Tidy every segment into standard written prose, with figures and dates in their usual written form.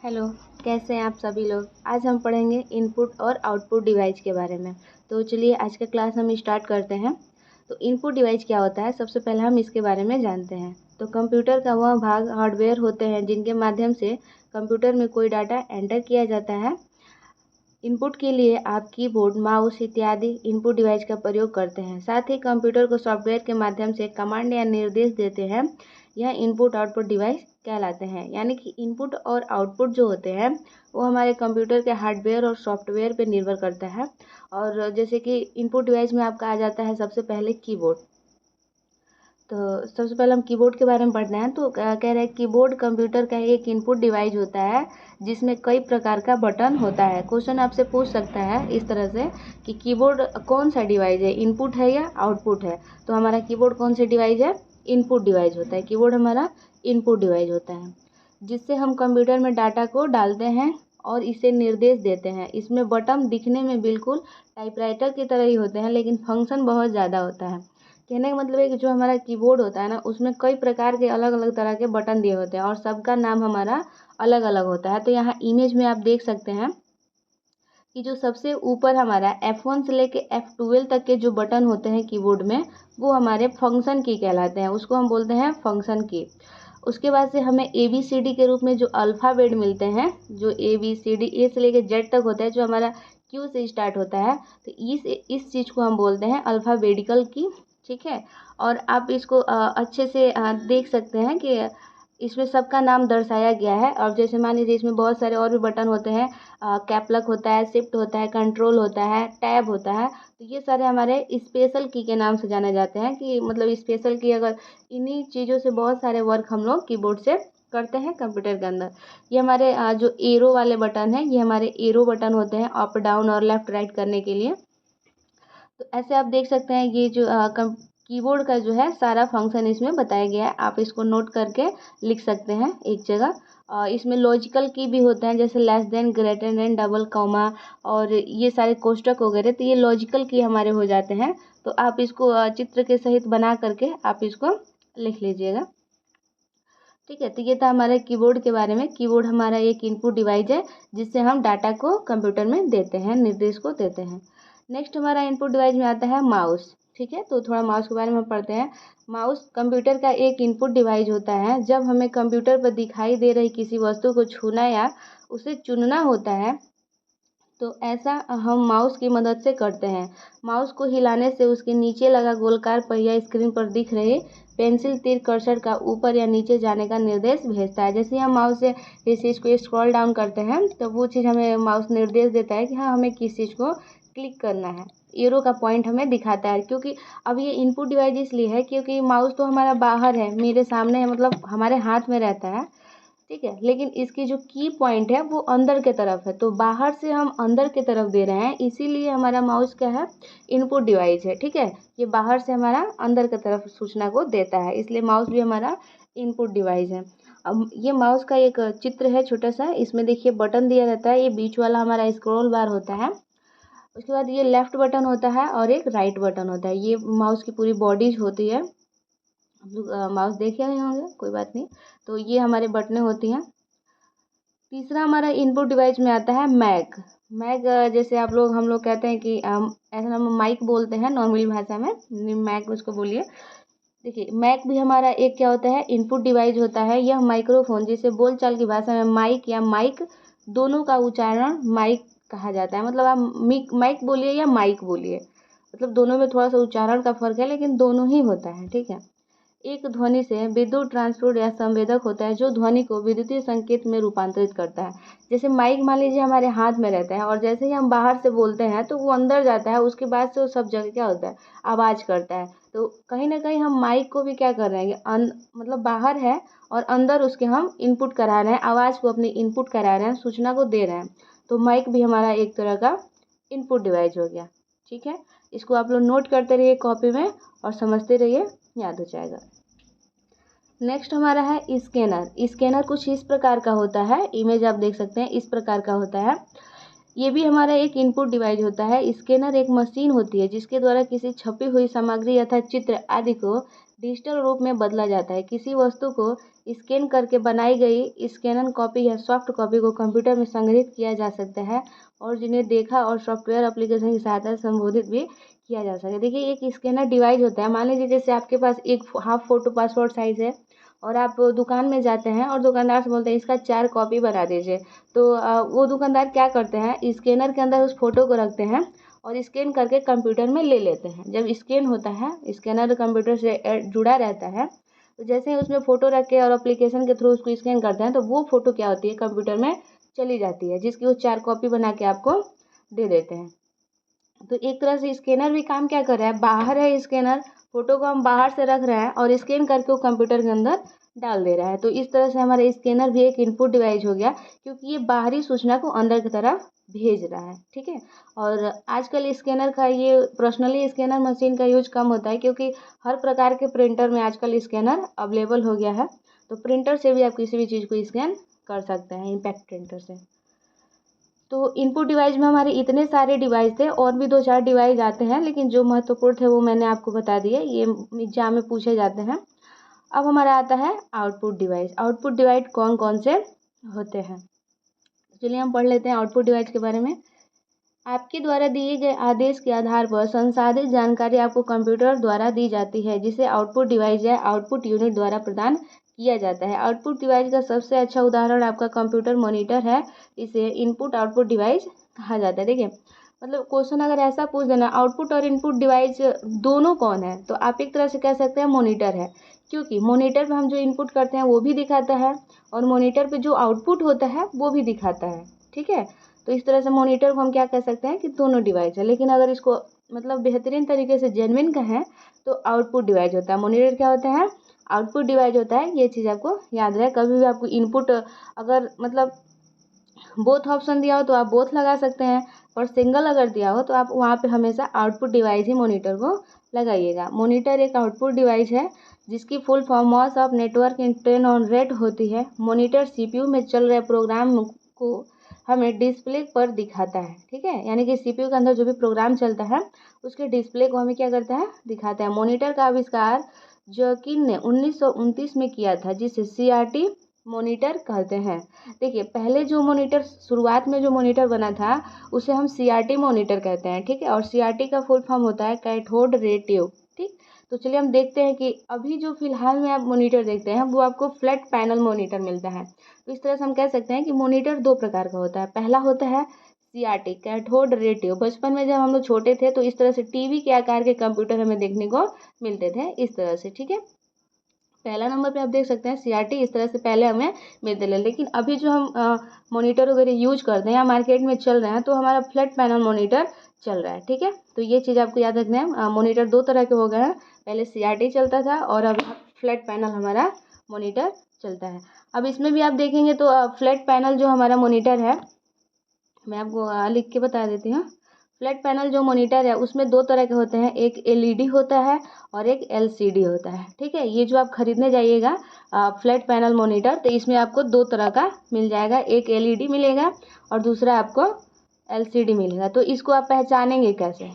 Hello, कैसे हैं आप सभी लोग। आज हम पढ़ेंगे इनपुट और आउटपुट डिवाइस के बारे में। तो चलिए आज का क्लास हम स्टार्ट करते हैं। तो इनपुट डिवाइस क्या होता है, सबसे पहले हम इसके बारे में जानते हैं। तो कंप्यूटर का वह भाग हार्डवेयर होते हैं जिनके माध्यम से कंप्यूटर में कोई डाटा एंटर किया जाता है। इनपुट के लिए आप कीबोर्ड, माउस इत्यादि इनपुट डिवाइस का प्रयोग करते हैं। साथ ही कंप्यूटर को सॉफ्टवेयर के माध्यम से कमांड या निर्देश देते हैं। यह इनपुट आउटपुट डिवाइस कहलाते हैं। यानी कि इनपुट और आउटपुट जो होते हैं वो हमारे कंप्यूटर के हार्डवेयर और सॉफ्टवेयर पर निर्भर करता है। और जैसे कि इनपुट डिवाइस में आपका आ जाता है सबसे पहले कीबोर्ड। तो सबसे पहले हम कीबोर्ड के बारे में पढ़ते हैं। तो कह रहे हैं कीबोर्ड कंप्यूटर का एक इनपुट डिवाइस होता है जिसमें कई प्रकार का बटन होता है। क्वेश्चन आपसे पूछ सकता है इस तरह से कि कीबोर्ड कौन सा डिवाइस है, इनपुट है या आउटपुट है। तो हमारा कीबोर्ड कौन सा डिवाइस है, इनपुट डिवाइस होता है। कीबोर्ड हमारा इनपुट डिवाइस होता है जिससे हम कंप्यूटर में डाटा को डालते हैं और इसे निर्देश देते हैं। इसमें बटन दिखने में बिल्कुल टाइपराइटर की तरह ही होते हैं लेकिन फंक्शन बहुत ज़्यादा होता है। कहने का मतलब है कि जो हमारा कीबोर्ड होता है ना, उसमें कई प्रकार के अलग अलग तरह के बटन दिए होते हैं और सबका नाम हमारा अलग अलग होता है। तो यहाँ इमेज में आप देख सकते हैं कि जो सबसे ऊपर हमारा F1 से लेके F12 तक के जो बटन होते हैं कीबोर्ड में, वो हमारे फंक्शन की कहलाते हैं। उसको हम बोलते हैं फंक्शन की। उसके बाद से हमें ABCD के रूप में जो अल्फ़ाबेट मिलते हैं, जो ABCD ए से लेके जेड तक होता है, जो हमारा Q से स्टार्ट होता है, तो इस चीज़ को हम बोलते हैं अल्फ़ाबेटिकल की। ठीक है। और आप इसको अच्छे से देख सकते हैं कि इसमें सबका नाम दर्शाया गया है। और जैसे मान लीजिए इसमें बहुत सारे और भी बटन होते हैं, कैपलॉक होता है, शिफ्ट होता है, कंट्रोल होता है, टैब होता है। तो ये सारे हमारे स्पेशल की के नाम से जाने जाते हैं कि मतलब स्पेशल की, अगर इन्हीं चीज़ों से बहुत सारे वर्क हम लोग कीबोर्ड से करते हैं कंप्यूटर के अंदर। ये हमारे जो एरो वाले बटन हैं, ये हमारे एरो बटन होते हैं अप डाउन और लेफ्ट राइट करने के लिए। तो ऐसे आप देख सकते हैं ये जो कीबोर्ड का जो है सारा फंक्शन इसमें बताया गया है। आप इसको नोट करके लिख सकते हैं एक जगह। इसमें लॉजिकल की भी होते हैं जैसे less than, greater than, double comma और ये सारे कोष्टक वगैरह, तो ये लॉजिकल की हमारे हो जाते हैं। तो आप इसको चित्र के सहित बना करके आप इसको लिख लीजिएगा। ठीक है। तो ये था हमारे कीबोर्ड के बारे में। कीबोर्ड हमारा एक इनपुट डिवाइस है जिससे हम डाटा को कंप्यूटर में देते हैं, निर्देश को देते हैं। नेक्स्ट हमारा इनपुट डिवाइस में आता है माउस। ठीक है। तो थोड़ा माउस के बारे में पढ़ते हैं। माउस कंप्यूटर का एक इनपुट डिवाइस होता है। जब हमें कंप्यूटर पर दिखाई दे रही किसी वस्तु को छूना या उसे चुनना होता है तो ऐसा हम माउस की मदद से करते हैं। माउस को हिलाने से उसके नीचे लगा गोलकार पहिया स्क्रीन पर दिख रहे पेंसिल तीर कर्सर का ऊपर या नीचे जाने का निर्देश भेजता है। जैसे हम माउस से इस चीज़ को स्क्रॉल डाउन करते हैं तो वो चीज़ हमें माउस निर्देश देता है कि हाँ हमें किस चीज़ को क्लिक करना है। एरो का पॉइंट हमें दिखाता है। क्योंकि अब ये इनपुट डिवाइस इसलिए है क्योंकि माउस तो हमारा बाहर है, मेरे सामने है, मतलब हमारे हाथ में रहता है। ठीक है। लेकिन इसकी जो की पॉइंट है वो अंदर के तरफ है, तो बाहर से हम अंदर की तरफ दे रहे हैं, इसीलिए हमारा माउस क्या है, इनपुट डिवाइस है। ठीक है। ये बाहर से हमारा अंदर की तरफ सूचना को देता है, इसलिए माउस भी हमारा इनपुट डिवाइस है। अब ये माउस का एक चित्र है छोटा सा। इसमें देखिए बटन दिया रहता है, ये बीच वाला हमारा स्क्रॉल बार होता है। उसके बाद ये लेफ्ट बटन होता है और एक राइट बटन होता है। ये माउस की पूरी बॉडीज होती है। आप लोग माउस देखे नहीं होंगे, कोई बात नहीं। तो ये हमारे बटनें होती हैं। तीसरा हमारा इनपुट डिवाइस में आता है मैक। मैक जैसे आप लोग, हम लोग कहते हैं कि ऐसा हम माइक बोलते हैं नॉर्मली भाषा में, मैक उसको बोलिए। देखिए मैक भी हमारा एक क्या होता है, इनपुट डिवाइस होता है। यह माइक्रोफोन, जिसे बोलचाल की भाषा में माइक या माइक, दोनों का उच्चारण माइक कहा जाता है। मतलब आप माइक बोलिए या माइक बोलिए, मतलब दोनों में थोड़ा सा उच्चारण का फर्क है लेकिन दोनों ही होता है। ठीक है। एक ध्वनि से विद्युत ट्रांसपोर्ट या संवेदक होता है जो ध्वनि को विद्युतीय संकेत में रूपांतरित करता है। जैसे माइक मान लीजिए हमारे हाथ में रहता है और जैसे ही हम बाहर से बोलते हैं तो वो अंदर जाता है, उसके बाद से वो सब जगह क्या होता है, आवाज़ करता है। तो कहीं ना कहीं हम माइक को भी क्या कर रहे हैं, मतलब बाहर है और अंदर उसके हम इनपुट करा रहे हैं, आवाज़ को अपनी इनपुट करा रहे हैं, सूचना को दे रहे हैं। तो माइक भी हमारा एक तरह का इनपुट डिवाइस हो गया। ठीक है। इसको आप लोग नोट करते रहिए कॉपी में और समझते रहिए, याद हो जाएगा। नेक्स्ट हमारा है स्कैनर। स्कैनर कुछ इस प्रकार का होता है, इमेज आप देख सकते हैं, इस प्रकार का होता है। ये भी हमारा एक इनपुट डिवाइस होता है। स्कैनर एक मशीन होती है जिसके द्वारा किसी छपी हुई सामग्री अर्थात चित्र आदि को डिजिटल रूप में बदला जाता है। किसी वस्तु को स्कैन करके बनाई गई स्कैनन कॉपी या सॉफ्ट कॉपी को कंप्यूटर में संग्रहित किया जा सकता है और जिन्हें देखा और सॉफ्टवेयर एप्लीकेशन की सहायता से संबोधित भी किया जा सकता है। देखिए एक स्कैनर डिवाइस होता है, मान लीजिए जैसे आपके पास एक हाफ फोटो पासपोर्ट साइज़ है और आप दुकान में जाते हैं और दुकानदार से बोलते हैं इसका 4 कॉपी बना दीजिए, तो वो दुकानदार क्या करते हैं, स्कैनर के अंदर उस फोटो को रखते हैं और स्कैन करके कंप्यूटर में ले लेते हैं। जब स्कैन होता है, स्कैनर कंप्यूटर से जुड़ा रहता है, तो जैसे ही उसमें फ़ोटो रख के और एप्लीकेशन के थ्रू उसको स्कैन करते हैं तो वो फ़ोटो क्या होती है, कंप्यूटर में चली जाती है, जिसकी वो 4 कॉपी बना के आपको दे देते हैं। तो एक तरह से स्कैनर भी काम क्या कर रहा है, बाहर है स्कैनर, फोटो को हम बाहर से रख रहे हैं और स्कैन करके वो कंप्यूटर के अंदर डाल दे रहा है। तो इस तरह से हमारा स्कैनर भी एक इनपुट डिवाइस हो गया, क्योंकि ये बाहरी सूचना को अंदर की तरफ भेज रहा है। ठीक है, और आजकल स्कैनर का ये पर्सनली स्कैनर मशीन का यूज कम होता है, क्योंकि हर प्रकार के प्रिंटर में आजकल स्कैनर अवेलेबल हो गया है। तो प्रिंटर से भी आप किसी भी चीज़ को स्कैन कर सकते हैं, इम्पैक्ट प्रिंटर से। तो इनपुट डिवाइस में हमारे इतने सारे डिवाइस थे, और भी 2-4 डिवाइस आते हैं, लेकिन जो महत्वपूर्ण थे वो मैंने आपको बता दिए, ये एग्जाम में पूछे जाते हैं। अब हमारा आता है आउटपुट डिवाइस। आउटपुट डिवाइस कौन कौन से होते हैं, चलिए हम पढ़ लेते हैं आउटपुट डिवाइस के बारे में। आपके द्वारा दिए गए आदेश के आधार पर संसाधित जानकारी आपको कंप्यूटर द्वारा दी जाती है, जिसे आउटपुट डिवाइस या आउटपुट यूनिट द्वारा प्रदान किया जाता है। आउटपुट डिवाइस का सबसे अच्छा उदाहरण आपका कंप्यूटर मॉनिटर है। इसे इनपुट आउटपुट डिवाइस कहा जाता है। देखिए, मतलब क्वेश्चन अगर ऐसा पूछ देना आउटपुट और इनपुट डिवाइस दोनों कौन है, तो आप एक तरह से कह सकते हैं मॉनिटर है, क्योंकि मॉनिटर पे हम जो इनपुट करते हैं वो भी दिखाता है और मॉनिटर पे जो आउटपुट होता है वो भी दिखाता है। ठीक है, तो इस तरह से मॉनिटर को हम क्या कह सकते हैं कि दोनों डिवाइस है। लेकिन अगर इसको मतलब बेहतरीन तरीके से जेन्युइन कहें तो आउटपुट डिवाइस होता है, मॉनिटर क्या होता है, आउटपुट डिवाइस होता है। ये चीज़ आपको याद रहे, कभी भी आपको इनपुट अगर मतलब बोथ ऑप्शन दिया हो तो आप बोथ लगा सकते हैं, और सिंगल अगर दिया हो तो आप वहाँ पे हमेशा आउटपुट डिवाइस ही मॉनिटर को लगाइएगा। मॉनिटर एक आउटपुट डिवाइस है जिसकी फुल फॉर्म मॉस ऑफ नेटवर्क इंटेन ऑन रेट होती है। मॉनिटर सीपीयू में चल रहे प्रोग्राम को हमें डिस्प्ले पर दिखाता है। ठीक है, यानी कि सीपीयू के अंदर जो भी प्रोग्राम चलता है उसके डिस्प्ले को हमें क्या करता है, दिखाता है। मॉनिटर का आविष्कार जॉकिन ने 1929 में किया था, जिसे सीआरटी मॉनिटर कहते हैं। देखिए, पहले जो मॉनिटर शुरुआत में जो मॉनिटर बना था उसे हम सीआरटी मॉनिटर कहते हैं। ठीक है, और सीआरटी का फुल फॉर्म होता है कैथोड रे ट्यूब। ठीक, तो चलिए हम देखते हैं कि अभी जो फिलहाल में आप मॉनिटर देखते हैं वो आपको फ्लैट पैनल मॉनिटर मिलता है। तो इस तरह से हम कह सकते हैं कि मॉनिटर दो प्रकार का होता है। पहला होता है सीआरटी कैथोड रे ट्यूब। बचपन में जब हम लोग छोटे थे तो इस तरह से टीवी के आकार के कंप्यूटर हमें देखने को मिलते थे इस तरह से। ठीक है, पहला नंबर पे आप देख सकते हैं सीआरटी, इस तरह से पहले हमें मिलते रहे। लेकिन अभी जो हम मॉनिटर वगैरह यूज करते हैं या मार्केट में चल रहे हैं तो हमारा फ्लैट पैनल मॉनिटर चल रहा है। ठीक है, तो ये चीज़ आपको याद रखना है। मॉनिटर दो तरह के हो गए हैं, पहले सीआरटी चलता था और अब फ्लैट पैनल हमारा मॉनिटर चलता है। अब इसमें भी आप देखेंगे तो फ्लैट पैनल जो हमारा मॉनिटर है, मैं आपको लिख के बता देती हूँ। फ्लैट पैनल जो मॉनिटर है उसमें दो तरह के होते हैं, एक एलईडी होता है और एक एलसीडी होता है। ठीक है, ये जो आप खरीदने जाइएगा फ्लैट पैनल मॉनिटर, तो इसमें आपको दो तरह का मिल जाएगा, एक एलईडी मिलेगा और दूसरा आपको एलसीडी मिलेगा। तो इसको आप पहचानेंगे कैसे,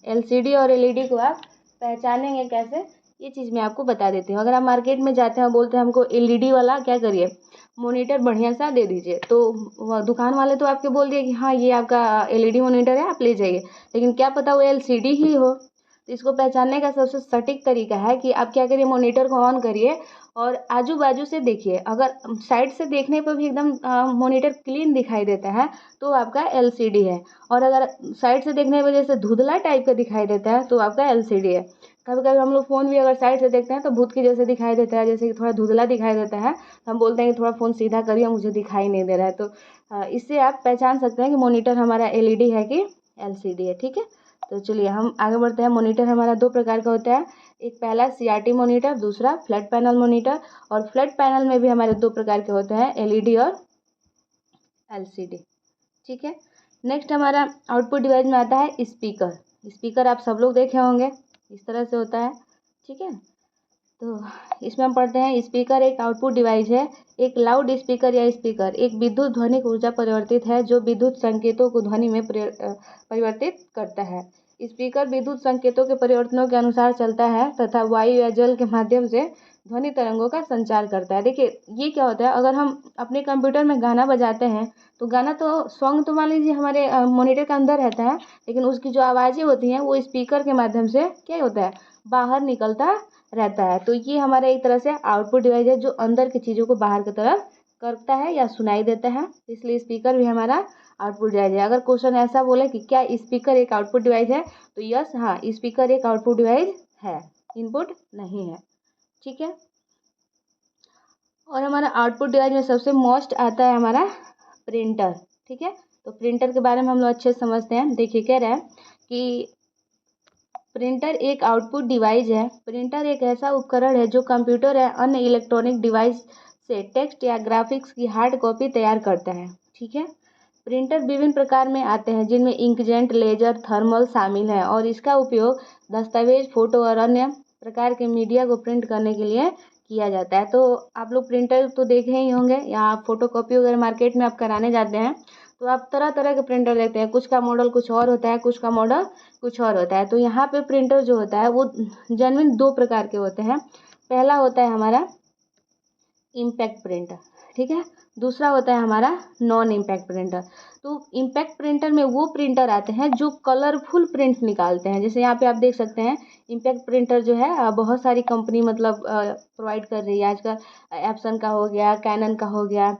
एलसीडी और एलईडी को आप पहचानेंगे कैसे, ये चीज़ मैं आपको बता देती हूँ। अगर आप मार्केट में जाते हैं बोलते हैं हमको एलईडी वाला क्या करिए मॉनिटर बढ़िया सा दे दीजिए, तो वह दुकान वाले तो आपके बोल दिए कि हाँ ये आपका एलईडी मॉनिटर है, आप ले जाइए, लेकिन क्या पता वो एलसीडी ही हो। तो इसको पहचानने का सबसे सटीक तरीका है कि आप क्या करिए, मॉनिटर को ऑन करिए और आजू बाजू से देखिए। अगर साइड से देखने पर भी एकदम मॉनिटर क्लीन दिखाई देता है तो आपका एलसीडी है, और अगर साइड से देखने की वजह से धुंधला टाइप का दिखाई देता है तो आपका एलसीडी है। कभी कभी हम लोग फ़ोन भी अगर साइड से देखते हैं तो भूत के जैसे दिखाई देता है, जैसे कि थोड़ा धुंधला दिखाई देता है, तो हम बोलते हैं कि थोड़ा फ़ोन सीधा करिए मुझे दिखाई नहीं दे रहा है। तो इससे आप पहचान सकते हैं कि मॉनिटर हमारा एलईडी है कि एलसीडी है। ठीक है, तो चलिए हम आगे बढ़ते हैं। मॉनिटर हमारा दो प्रकार का होता है, एक पहला सीआरटी मॉनिटर, दूसरा फ्लैट पैनल मॉनिटर। और फ्लैट पैनल में भी हमारे दो प्रकार के होते हैं, एलईडी और एलसीडी। ठीक है, नेक्स्ट हमारा आउटपुट डिवाइस में आता है स्पीकर। स्पीकर आप सब लोग देखे होंगे, इस तरह से होता है। ठीक है, तो इसमें हम पढ़ते हैं स्पीकर एक आउटपुट डिवाइस है। एक लाउड स्पीकर या स्पीकर एक विद्युत ध्वनिक ऊर्जा परिवर्तित है जो विद्युत संकेतों को ध्वनि में परिवर्तित करता है। स्पीकर विद्युत संकेतों के परिवर्तनों के अनुसार चलता है तथा वायु या जल के माध्यम से ध्वनि तरंगों का संचार करता है। देखिए ये क्या होता है, अगर हम अपने कंप्यूटर में गाना बजाते हैं तो गाना तो सॉन्ग तो मान लीजिए हमारे मॉनिटर के अंदर रहता है, लेकिन उसकी जो आवाज़ें होती हैं वो स्पीकर के माध्यम से क्या होता है, बाहर निकलता रहता है। तो ये हमारा एक तरह से आउटपुट डिवाइस है जो अंदर की चीज़ों को बाहर की तरफ करता है या सुनाई देता है, इसलिए स्पीकर भी हमारा आउटपुट डिवाइस है। अगर क्वेश्चन ऐसा बोले कि क्या स्पीकर एक आउटपुट डिवाइस है, तो यस, हाँ, स्पीकर एक आउटपुट डिवाइस है, इनपुट नहीं है। ठीक है। और हमारा आउटपुट डिवाइस में सबसे मोस्ट आता है हमारा प्रिंटर। ठीक है, तो प्रिंटर के बारे में हम लोग अच्छे से समझते हैं। देखिए क्या रहा है कि प्रिंटर एक आउटपुट डिवाइस है। प्रिंटर एक ऐसा उपकरण है जो कंप्यूटर या अन्य इलेक्ट्रॉनिक डिवाइस से टेक्स्ट या ग्राफिक्स की हार्ड कॉपी तैयार करता है। ठीक है। प्रिंटर विभिन्न प्रकार में आते हैं जिनमें इंकजेट, लेजर, थर्मल शामिल है और इसका उपयोग दस्तावेज, फोटो और अन्य प्रकार के मीडिया को प्रिंट करने के लिए किया जाता है। तो आप लोग प्रिंटर तो देखे ही होंगे, या आप फोटो कॉपी वगैरह मार्केट में आप कराने जाते हैं तो आप तरह तरह के प्रिंटर देखते हैं। कुछ का मॉडल कुछ और होता है, कुछ का मॉडल कुछ और होता है। तो यहाँ पे प्रिंटर जो होता है वो जेन्युइन दो प्रकार के होते हैं। पहला होता है हमारा इम्पैक्ट प्रिंटर। ठीक है। दूसरा होता है हमारा नॉन इम्पैक्ट प्रिंटर। तो इम्पैक्ट प्रिंटर में वो प्रिंटर आते हैं जो कलरफुल प्रिंट निकालते हैं। जैसे यहाँ पे आप देख सकते हैं इम्पैक्ट प्रिंटर जो है बहुत सारी कंपनी मतलब प्रोवाइड कर रही है आजकल। एप्सन का हो गया, कैनन का हो गया,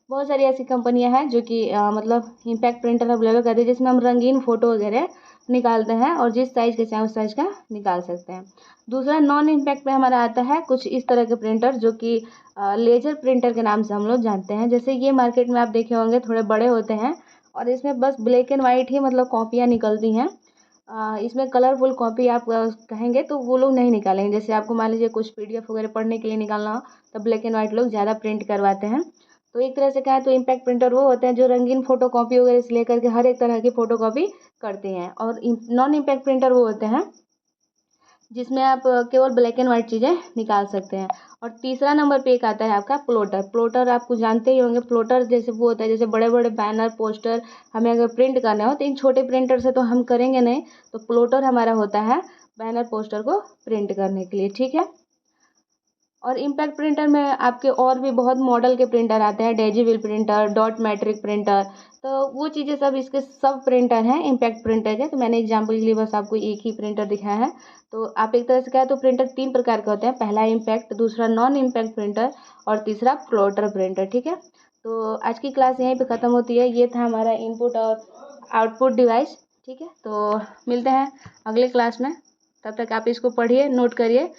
बहुत सारी ऐसी कंपनियां हैं जो कि मतलब इम्पैक्ट प्रिंटर अवेलेबल कर रही है, जिसमें हम रंगीन फोटो वगैरह निकालते हैं और जिस साइज़ के चाहे उस साइज़ का निकाल सकते हैं। दूसरा नॉन इम्पैक्ट में हमारा आता है कुछ इस तरह के प्रिंटर जो कि लेजर प्रिंटर के नाम से हम लोग जानते हैं। जैसे ये मार्केट में आप देखे होंगे, थोड़े बड़े होते हैं और इसमें बस ब्लैक एंड वाइट ही मतलब कॉपियाँ निकलती हैं। इसमें कलरफुल कॉपी आप कहेंगे तो वो लोग नहीं निकालेंगे। जैसे आपको मान लीजिए कुछ पीडीएफ वगैरह पढ़ने के लिए निकालना हो तो ब्लैक एंड वाइट लोग ज़्यादा प्रिंट करवाते हैं। तो एक तरह से कहें तो इम्पैक्ट प्रिंटर वो होते हैं जो रंगीन फोटो कॉपी वगैरह से लेकर के हर एक तरह की फोटो कॉपी करते हैं। और नॉन इम्पैक्ट प्रिंटर वो होते हैं जिसमें आप केवल ब्लैक एंड वाइट चीज़ें निकाल सकते हैं। और तीसरा नंबर पे एक आता है आपका प्लॉटर। प्लॉटर आपको जानते ही होंगे। प्लॉटर जैसे वो होता है जैसे बड़े बड़े बैनर, पोस्टर हमें अगर प्रिंट करने हो तो इन छोटे प्रिंटर से तो हम करेंगे नहीं, तो प्लॉटर हमारा होता है बैनर, पोस्टर को प्रिंट करने के लिए। ठीक है। और इम्पैक्ट प्रिंटर में आपके और भी बहुत मॉडल के प्रिंटर आते हैं, डेजिविल प्रिंटर, डॉट मैट्रिक प्रिंटर, तो वो चीज़ें सब इसके सब प्रिंटर हैं इम्पैक्ट प्रिंटर के। तो मैंने एग्जांपल के लिए बस आपको एक ही प्रिंटर दिखाया है। तो आप एक तरह से कहें तो प्रिंटर तीन प्रकार के होते हैं, पहला इम्पैक्ट, दूसरा नॉन इम्पैक्ट प्रिंटर और तीसरा प्लॉटर प्रिंटर। ठीक है। तो आज की क्लास यहीं पे ख़त्म होती है। ये था हमारा इनपुट और आउटपुट डिवाइस। ठीक है। तो मिलते हैं अगले क्लास में, तब तक आप इसको पढ़िए, नोट करिए।